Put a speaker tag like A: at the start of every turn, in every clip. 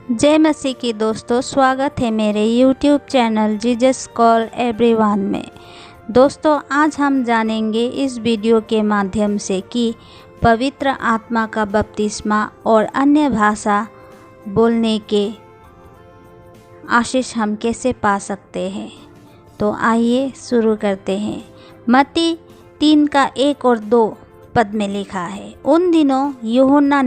A: जय मसीह की दोस्तों, स्वागत है मेरे YouTube channel Jesus call everyone में। दोस्तों, आज हम जानेंगे इस वीडियो के माध्यम से कि पवित्र आत्मा का बपतिस्मा और अन्य भाषा बोलने के आशीष हम कैसे पा सकते हैं। तो आइए शुरू करते हैं। मत्ती 3:1-2 पद में लिखा है, उन दिनों यूहन्ना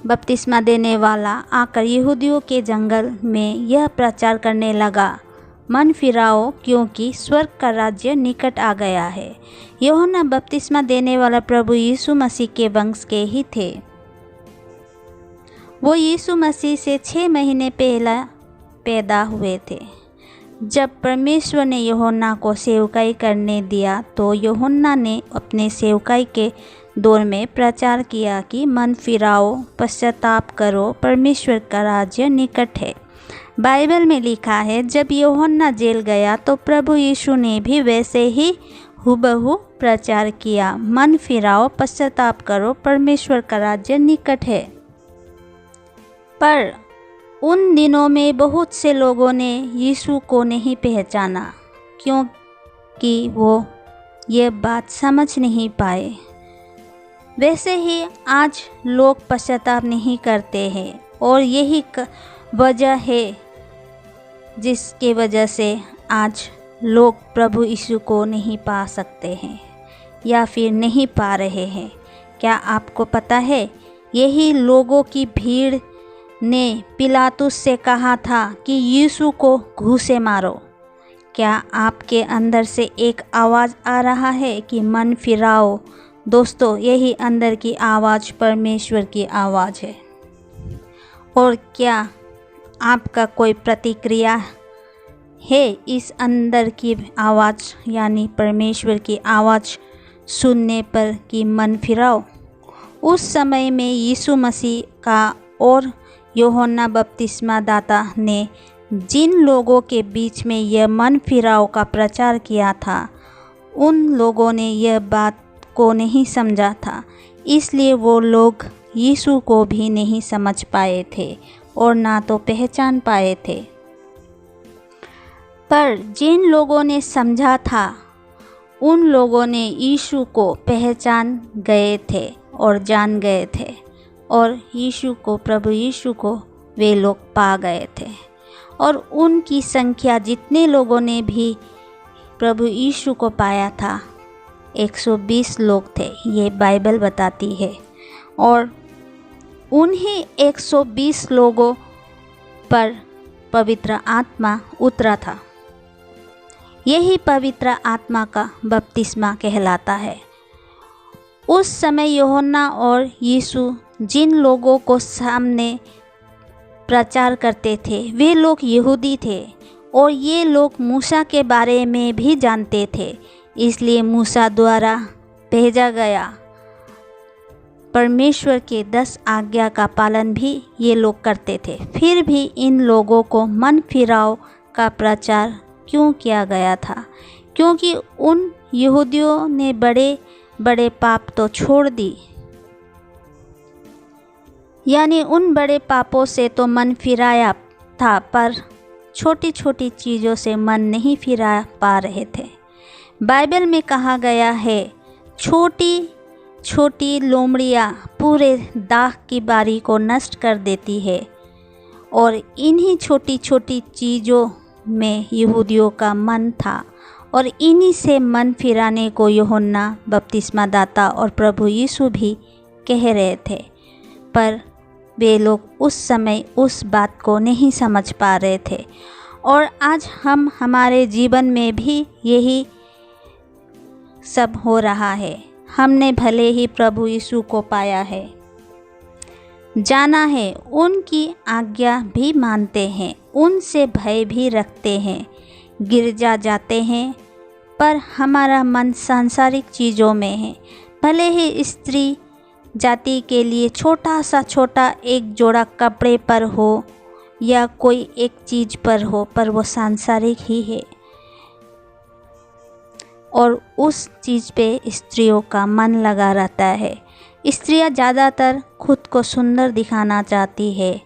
A: बपतिस्मा देने वाला आकर यहूदियों के जंगल में यह प्रचार करने लगा, मन फिराओ क्योंकि स्वर्ग का राज्य निकट आ गया है। यूहन्ना बपतिस्मा देने वाला प्रभु यीशु मसीह के वंश के ही थे। वो यीशु मसीह से 6 महीने पहले पैदा हुए थे। जब परमेश्वर ने यूहन्ना को सेवकाई करने दिया तो यूहन्ना ने अपने सेवकाई के दौर में प्रचार किया कि मन फिराओ, पश्चाताप करो, परमेश्वर का राज्य निकट है। बाइबल में लिखा है, जब यूहन्ना जेल गया तो प्रभु यीशु ने भी वैसे ही हुबहू प्रचार किया, मन फिराओ, पश्चाताप करो, परमेश्वर का राज्य निकट है। पर उन दिनों में बहुत से लोगों ने यीशु को नहीं पहचाना क्योंकि वो ये बात समझ नहीं पाए। वैसे ही आज लोग पश्चाताप नहीं करते हैं और यही वजह है जिसके वजह से आज लोग प्रभु यीशु को नहीं पा सकते हैं या फिर नहीं पा रहे हैं। क्या आपको पता है, यही लोगों की भीड़ ने पिलातुस से कहा था कि यीशु को घूंसे मारो। क्या आपके अंदर से एक आवाज़ आ रहा है कि मन फिराओ? दोस्तों, यही अंदर की आवाज़ परमेश्वर की आवाज़ है। और क्या आपका कोई प्रतिक्रिया है इस अंदर की आवाज़ यानी परमेश्वर की आवाज़ सुनने पर कि मन फिराओ? उस समय में यीशु मसीह का और यूहन्ना बपतिस्मा दाता ने जिन लोगों के बीच में यह मन फिराओ का प्रचार किया था, उन लोगों ने यह बात को नहीं समझा था, इसलिए वो लोग यीशु को भी नहीं समझ पाए थे और ना तो पहचान पाए थे। पर जिन लोगों ने समझा था, उन लोगों ने यीशु को पहचान गए थे और जान गए थे और यीशु को, प्रभु यीशु को वे लोग पा गए थे। और उनकी संख्या, जितने लोगों ने भी प्रभु यीशु को पाया था, 120 लोग थे, ये बाइबल बताती है। और उन्हीं 120 लोगों पर पवित्र आत्मा उतरा था। यही पवित्र आत्मा का बपतिस्मा कहलाता है। उस समय यूहन्ना और यीशु जिन लोगों को सामने प्रचार करते थे, वे लोग यहूदी थे और ये लोग मूसा के बारे में भी जानते थे, इसलिए मूसा द्वारा भेजा गया परमेश्वर के 10 आज्ञा का पालन भी ये लोग करते थे। फिर भी इन लोगों को मन फिराओ का प्रचार क्यों किया गया था? क्योंकि उन यहूदियों ने बड़े बड़े पाप तो छोड़ दी, यानी उन बड़े पापों से तो मन फिराया था, पर छोटी छोटी चीज़ों से मन नहीं फिरा पा रहे थे। बाइबल में कहा गया है, छोटी छोटी लोमड़ियाँ पूरे दाख की बारी को नष्ट कर देती है। और इन्हीं छोटी छोटी चीज़ों में यहूदियों का मन था और इन्हीं से मन फिराने को यूहन्ना बपतिस्मा दाता और प्रभु यीशु भी कह रहे थे। पर वे लोग उस समय उस बात को नहीं समझ पा रहे थे। और आज हम हमारे जीवन में भी यही सब हो रहा है। हमने भले ही प्रभु यीशु को पाया है, जाना है, उनकी आज्ञा भी मानते हैं, उनसे भय भी रखते हैं, गिरजा जाते हैं, पर हमारा मन सांसारिक चीज़ों में है। भले ही स्त्री जाति के लिए छोटा एक जोड़ा कपड़े पर हो या कोई एक चीज़ पर हो, पर वो सांसारिक ही है और उस चीज़ पे स्त्रियों का मन लगा रहता है। स्त्रियां ज़्यादातर खुद को सुंदर दिखाना चाहती है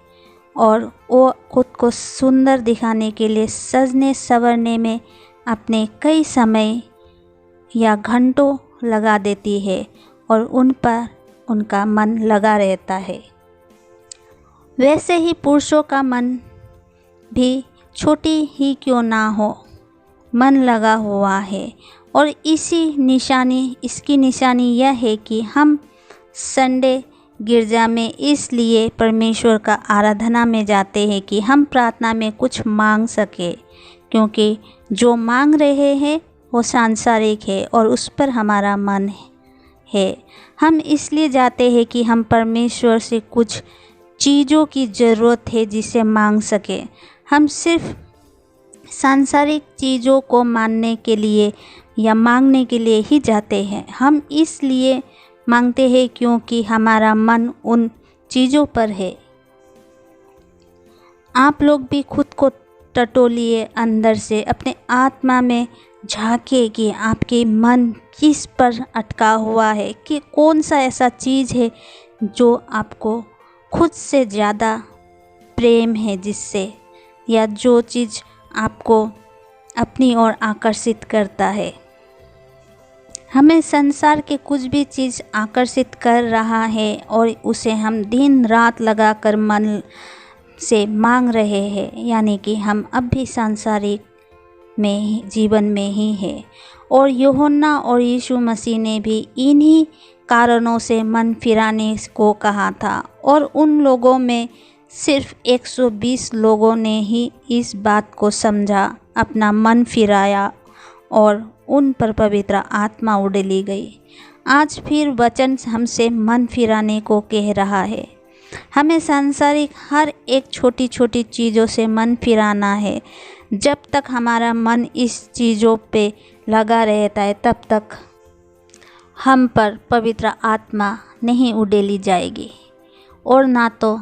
A: और वो खुद को सुंदर दिखाने के लिए सजने संवरने में अपने कई समय या घंटों लगा देती है और उन पर उनका मन लगा रहता है। वैसे ही पुरुषों का मन भी छोटी ही क्यों ना हो, मन लगा हुआ है। और इसकी निशानी यह है कि हम संडे गिरजा में इसलिए परमेश्वर का आराधना में जाते हैं कि हम प्रार्थना में कुछ मांग सके, क्योंकि जो मांग रहे हैं वो सांसारिक है और उस पर हमारा मन है। हम इसलिए जाते हैं कि हम परमेश्वर से कुछ चीज़ों की ज़रूरत है जिसे मांग सके। हम सिर्फ सांसारिक चीज़ों को मानने के लिए या मांगने के लिए ही जाते हैं। हम इसलिए मांगते हैं क्योंकि हमारा मन उन चीज़ों पर है। आप लोग भी खुद को टटोलिए, अंदर से अपने आत्मा में झांकिए कि आपके मन किस पर अटका हुआ है, कि कौन सा ऐसा चीज़ है जो आपको खुद से ज़्यादा प्रेम है जिससे, या जो चीज़ आपको अपनी ओर आकर्षित करता है। हमें संसार के कुछ भी चीज़ आकर्षित कर रहा है और उसे हम दिन रात लगाकर मन से मांग रहे हैं, यानी कि हम अब भी सांसारिक में जीवन में ही है। और यूहन्ना और यीशु मसीह ने भी इन्हीं कारणों से मन फिराने को कहा था, और उन लोगों में सिर्फ 120 लोगों ने ही इस बात को समझा, अपना मन फिराया और उन पर पवित्र आत्मा उड़ेली गई। आज फिर वचन हमसे मन फिराने को कह रहा है। हमें सांसारिक हर एक छोटी छोटी चीज़ों से मन फिराना है। जब तक हमारा मन इस चीज़ों पे लगा रहता है तब तक हम पर पवित्र आत्मा नहीं उड़ेली जाएगी, और ना तो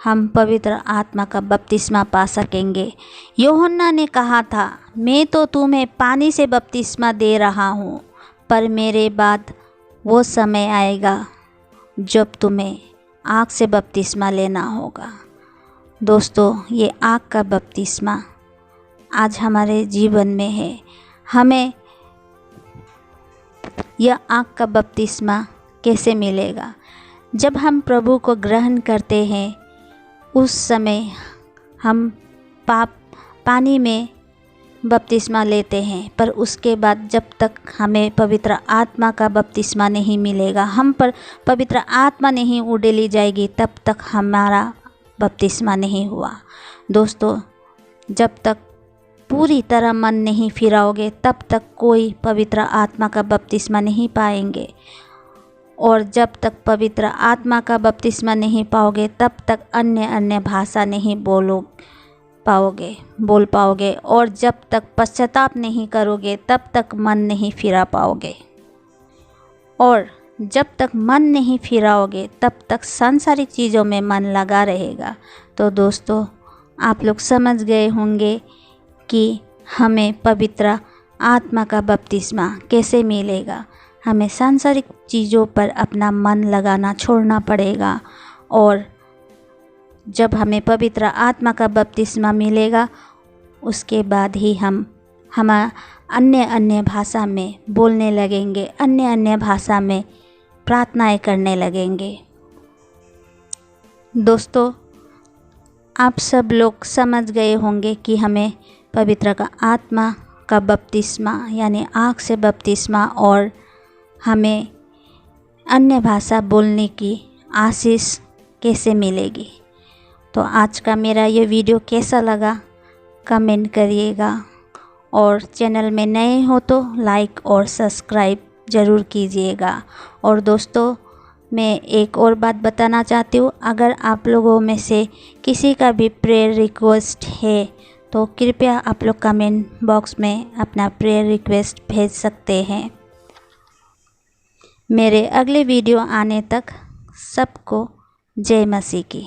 A: हम पवित्र आत्मा का बपतिस्मा पा सकेंगे। यूहन्ना ने कहा था, मैं तो तुम्हें पानी से बपतिस्मा दे रहा हूँ, पर मेरे बाद वो समय आएगा जब तुम्हें आग से बपतिस्मा लेना होगा। दोस्तों, ये आग का बपतिस्मा आज हमारे जीवन में है। हमें यह आग का बपतिस्मा कैसे मिलेगा? जब हम प्रभु को ग्रहण करते हैं उस समय हम पानी में बपतिस्मा लेते हैं, पर उसके बाद जब तक हमें पवित्र आत्मा का बपतिस्मा नहीं मिलेगा, हम पर पवित्र आत्मा नहीं उड़ेली जाएगी, तब तक हमारा बपतिस्मा नहीं हुआ। दोस्तों, जब तक पूरी तरह मन नहीं फिराओगे तब तक कोई पवित्र आत्मा का बपतिस्मा नहीं पाएंगे, और जब तक पवित्र आत्मा का बपतिस्मा नहीं पाओगे तब तक अन्य भाषा नहीं बोल पाओगे, और जब तक पश्चाताप नहीं करोगे तब तक मन नहीं फिरा पाओगे, और जब तक मन नहीं फिराओगे तब तक सांसारिक चीज़ों में मन लगा रहेगा। तो दोस्तों, आप लोग समझ गए होंगे कि हमें पवित्र आत्मा का बपतिस्मा कैसे मिलेगा। हमें सांसारिक चीज़ों पर अपना मन लगाना छोड़ना पड़ेगा, और जब हमें पवित्र आत्मा का बपतिस्मा मिलेगा उसके बाद ही हम अन्य भाषा में बोलने लगेंगे, अन्य भाषा में प्रार्थनाएं करने लगेंगे। दोस्तों, आप सब लोग समझ गए होंगे कि हमें पवित्र आत्मा का बपतिस्मा यानी आग से बपतिस्मा और हमें अन्य भाषा बोलने की आशीष कैसे मिलेगी। तो आज का मेरा ये वीडियो कैसा लगा कमेंट करिएगा, और चैनल में नए हो तो लाइक और सब्सक्राइब ज़रूर कीजिएगा। और दोस्तों, मैं एक और बात बताना चाहती हूँ, अगर आप लोगों में से किसी का भी प्रेयर रिक्वेस्ट है तो कृपया आप लोग कमेंट बॉक्स में अपना प्रेयर रिक्वेस्ट भेज सकते हैं। मेरे अगले वीडियो आने तक सबको जय मसीह की।